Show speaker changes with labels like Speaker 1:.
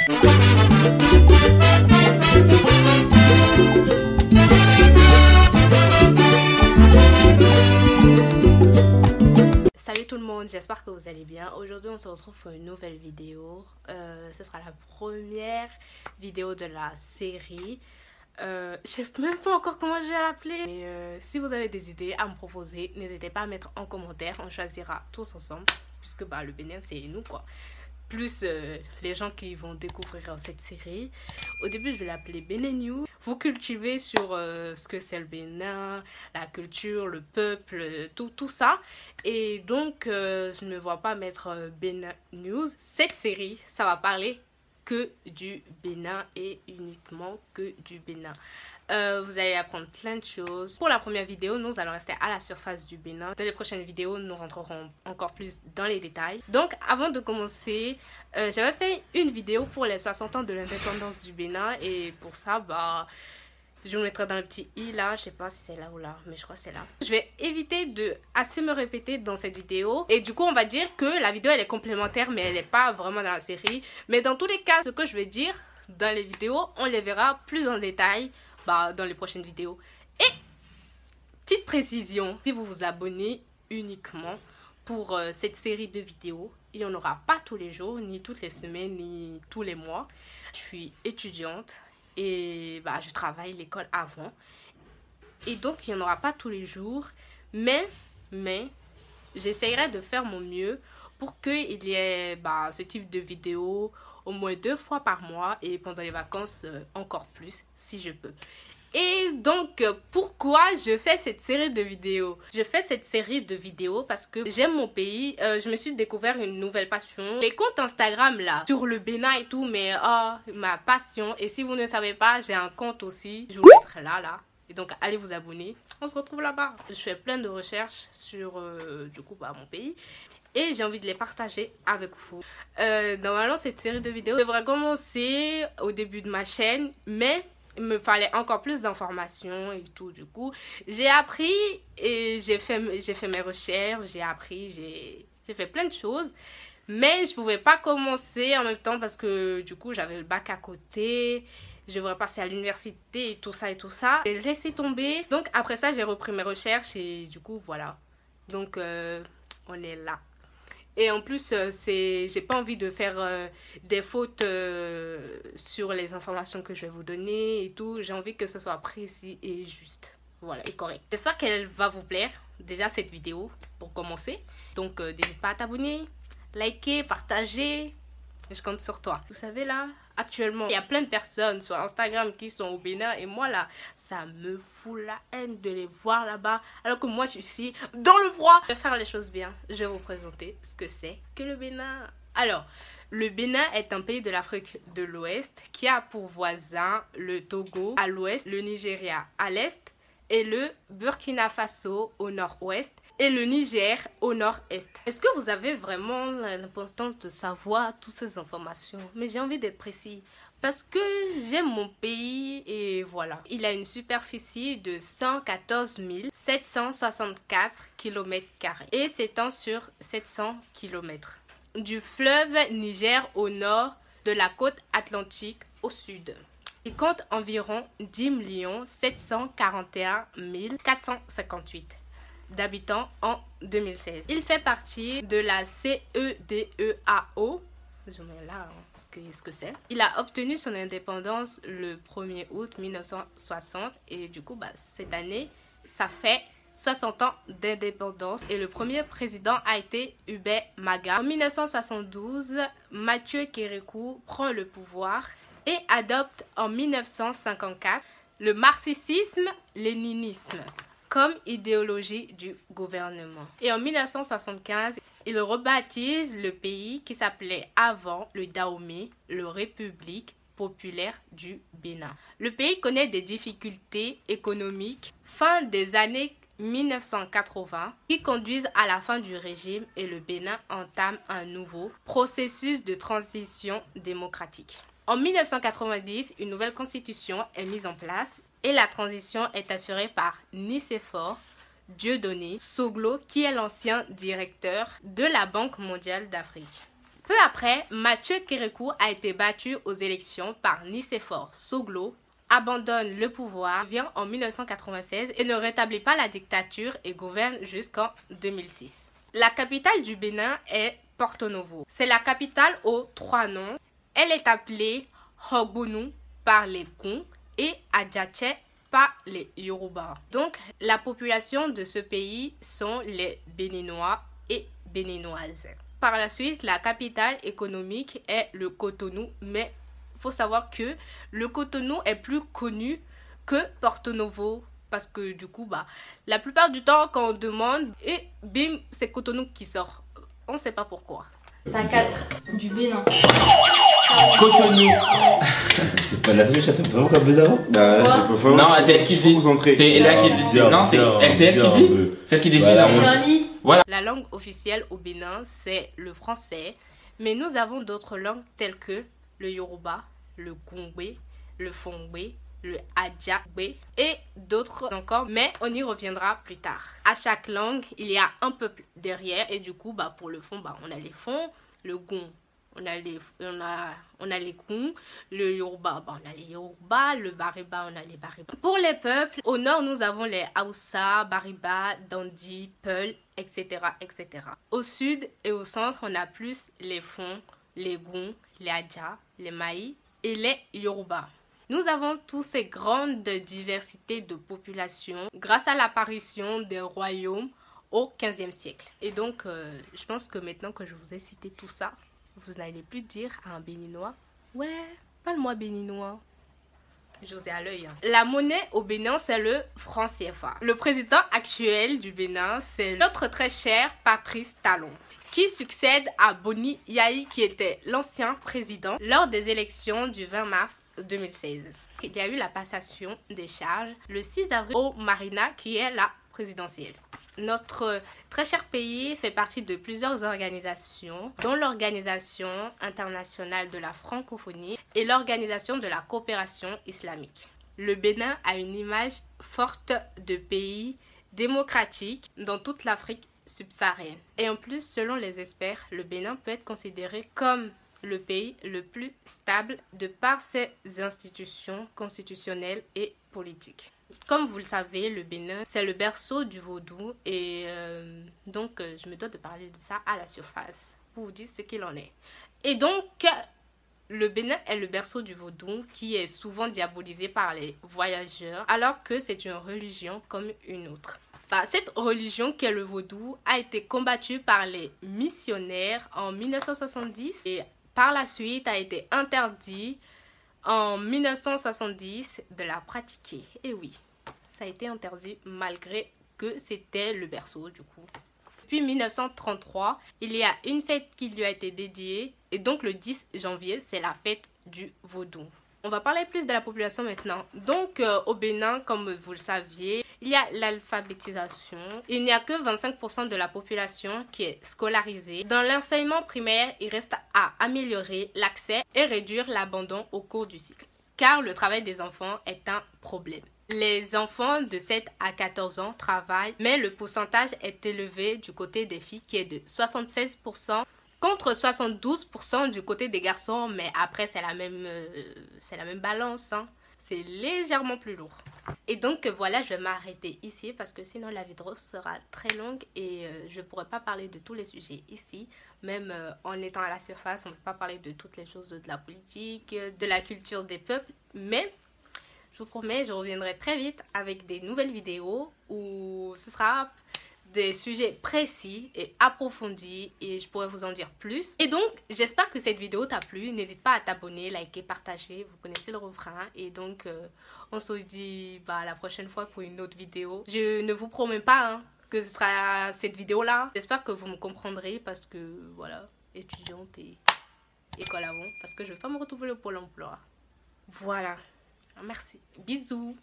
Speaker 1: Salut tout le monde, j'espère que vous allez bien. Aujourd'hui on se retrouve pour une nouvelle vidéo. Ce sera la première vidéo de la série. Je sais même pas encore comment je vais l'appeler. Mais si vous avez des idées à me proposer, n'hésitez pas à mettre en commentaire. On choisira tous ensemble. Puisque bah, le Bénin c'est nous quoi. Plus les gens qui vont découvrir cette série. Au début je vais l'appeler Bénin News. Vous cultivez sur ce que c'est le Bénin, la culture, le peuple, tout ça. Et donc je ne me vois pas mettre Bénin News. Cette série, ça va parler que du Bénin et uniquement que du Bénin. Vous allez apprendre plein de choses. Pour la première vidéo, nous allons rester à la surface du Bénin. Dans les prochaines vidéos, nous rentrerons encore plus dans les détails. Donc, avant de commencer, j'avais fait une vidéo pour les 60 ans de l'indépendance du Bénin. Et pour ça, bah, je vous mettrai dans le petit i là. Je sais pas si c'est là ou là, mais je crois que c'est là. Je vais éviter de assez me répéter dans cette vidéo. Et du coup, on va dire que la vidéo, elle est complémentaire, mais elle n'est pas vraiment dans la série. Mais dans tous les cas, ce que je vais dire dans les vidéos, on les verra plus en détail dans les prochaines vidéos. Et petite précision, si vous vous abonnez uniquement pour cette série de vidéos, il n'y en aura pas tous les jours, ni toutes les semaines, ni tous les mois. Je suis étudiante et je travaille l'école avant. Et donc, il n'y en aura pas tous les jours. Mais j'essaierai de faire mon mieux pour qu'il y ait ce type de vidéos au moins 2 fois par mois et pendant les vacances encore plus si je peux. Et donc pourquoi je fais cette série de vidéos? Je fais cette série de vidéos parce que j'aime mon pays. Je me suis découvert une nouvelle passion. Les comptes Instagram là sur le Bénin et tout, mais ma passion. Et si vous ne savez pas, j'ai un compte aussi. Je vous le mettrai là. Et donc allez vous abonner. On se retrouve là-bas. Je fais plein de recherches sur du coup mon pays. Et j'ai envie de les partager avec vous. Normalement, cette série de vidéos devrait commencer au début de ma chaîne. Mais il me fallait encore plus d'informations et tout. Du coup, j'ai appris et j'ai fait mes recherches. J'ai appris, j'ai fait plein de choses. Mais je ne pouvais pas commencer en même temps parce que du coup, j'avais le bac à côté. Je devrais passer à l'université et tout ça et tout ça. J'ai laissé tomber. Donc après ça, j'ai repris mes recherches et du coup, voilà. Donc on est là. Et en plus, j'ai pas envie de faire des fautes sur les informations que je vais vous donner et tout. J'ai envie que ce soit précis et juste. Voilà, et correct. J'espère qu'elle va vous plaire, déjà cette vidéo, pour commencer. Donc, n'hésite pas à t'abonner, liker, partager. Je compte sur toi. Vous savez là, actuellement, il y a plein de personnes sur Instagram qui sont au Bénin. Et moi là, ça me fout la haine de les voir là-bas. Alors que moi, je suis ici, dans le froid. Je vais faire les choses bien. Je vais vous présenter ce que c'est que le Bénin. Alors, le Bénin est un pays de l'Afrique de l'Ouest qui a pour voisin le Togo à l'ouest, le Nigeria à l'est et le Burkina Faso au nord-ouest et le Niger au nord-est. Est-ce que vous avez vraiment l'importance de savoir toutes ces informations? Mais j'ai envie d'être précis parce que j'aime mon pays et voilà. Il a une superficie de 114 764 km² et s'étend sur 700 km. Du fleuve Niger au nord, de la côte atlantique au sud. Il compte environ 10 741 458 d'habitants en 2016. Il fait partie de la CEDEAO. Je mets là ce que c'est. Il a obtenu son indépendance le 1er août 1960 et du coup cette année ça fait 60 ans d'indépendance et le premier président a été Hubert Maga. En 1972, Mathieu Kérékou prend le pouvoir et adopte en 1954 le marxisme-léninisme comme idéologie du gouvernement. Et en 1975, il rebaptise le pays qui s'appelait avant le Dahomey, le République populaire du Bénin. Le pays connaît des difficultés économiques fin des années 1980 qui conduisent à la fin du régime et le Bénin entame un nouveau processus de transition démocratique. En 1990, une nouvelle constitution est mise en place et la transition est assurée par Nicéphore Dieudonné Soglo qui est l'ancien directeur de la Banque mondiale d'Afrique. Peu après, Mathieu Kérékou a été battu aux élections par Nicéphore Soglo, abandonne le pouvoir, vient en 1996 et ne rétablit pas la dictature et gouverne jusqu'en 2006. La capitale du Bénin est Porto Novo. C'est la capitale aux 3 noms. Elle est appelée Hogbonu par les Kou et Adjache par les Yoruba. Donc, la population de ce pays sont les Béninois et Béninoises. Par la suite, la capitale économique est le Cotonou, mais il faut savoir que le Cotonou est plus connu que Porto Novo parce que du coup, la plupart du temps, quand on demande, et bim, c'est Cotonou qui sort. On ne sait pas pourquoi.
Speaker 2: T'as 4 du Bénin.
Speaker 3: Cotonou.
Speaker 4: C'est pas la même chatte, c'est pas vraiment comme avant.
Speaker 3: Non, c'est elle qui dit. C'est là qui dit. Non, c'est elle qui dit. C'est elle qui décide.
Speaker 2: Charlie.
Speaker 3: Voilà.
Speaker 1: La langue officielle au Bénin, c'est le français. Mais nous avons d'autres langues telles que le Yoruba, le Gongwe, le Fongwe, le Adjabwe et d'autres encore, mais on y reviendra plus tard. À chaque langue, il y a un peuple derrière et du coup, pour le fond, on a les fonds, le Gong, on a les Kou, le Yoruba, on a les Yoruba, le Bariba, on a les Bariba. Pour les peuples, au nord, nous avons les Hausa, Bariba, Dandi, Peul, etc., etc. Au sud et au centre, on a plus les fonds, les Gong, les Adja, les Maï et les Yoruba. Nous avons tous ces grandes diversités de population grâce à l'apparition des royaumes au XVe siècle. Et donc, je pense que maintenant que je vous ai cité tout ça, vous n'allez plus dire à un Béninois « Ouais, parle-moi béninois ». Je vous ai à l'œil. La monnaie au Bénin, c'est le franc CFA. Le président actuel du Bénin, c'est notre très cher Patrice Talon, qui succède à Boni Yahi, qui était l'ancien président lors des élections du 20 mars 2016. Il y a eu la passation des charges le 6 avril au Marina, qui est la présidentielle. Notre très cher pays fait partie de plusieurs organisations, dont l'Organisation internationale de la francophonie et l'Organisation de la coopération islamique. Le Bénin a une image forte de pays démocratique dans toute l'Afrique subsaharienne. Et en plus, selon les experts, le Bénin peut être considéré comme le pays le plus stable de par ses institutions constitutionnelles et politiques. Comme vous le savez, le Bénin, c'est le berceau du vaudou et donc je me dois de parler de ça à la surface pour vous dire ce qu'il en est. Et donc, le Bénin est le berceau du vaudou qui est souvent diabolisé par les voyageurs alors que c'est une religion comme une autre. Cette religion qui est le vaudou a été combattue par les missionnaires en 1970 et par la suite a été interdit en 1970 de la pratiquer. Et oui, ça a été interdit malgré que c'était le berceau du coup. Depuis 1933, il y a une fête qui lui a été dédiée et donc le 10 janvier, c'est la fête du vaudou. On va parler plus de la population maintenant. Donc au Bénin, comme vous le saviez, il y a l'alphabétisation. Il n'y a que 25% de la population qui est scolarisée. Dans l'enseignement primaire, il reste à améliorer l'accès et réduire l'abandon au cours du cycle. Car le travail des enfants est un problème. Les enfants de 7 à 14 ans travaillent, mais le pourcentage est élevé du côté des filles qui est de 76%. Contre 72% du côté des garçons, mais après c'est la même balance, hein. C'est légèrement plus lourd. Et donc voilà, je vais m'arrêter ici parce que sinon la vidéo sera très longue et je ne pourrai pas parler de tous les sujets ici. Même en étant à la surface, on ne peut pas parler de toutes les choses de la politique, de la culture des peuples. Mais je vous promets, je reviendrai très vite avec des nouvelles vidéos où ce sera des sujets précis et approfondis et je pourrais vous en dire plus. Et donc, j'espère que cette vidéo t'a plu. N'hésite pas à t'abonner, liker, partager. Vous connaissez le refrain. Et donc, on se dit la prochaine fois pour une autre vidéo. Je ne vous promets pas que ce sera cette vidéo-là. J'espère que vous me comprendrez parce que, voilà, étudiante et école avant. Parce que je ne vais pas me retrouver au Pôle emploi. Voilà. Merci. Bisous.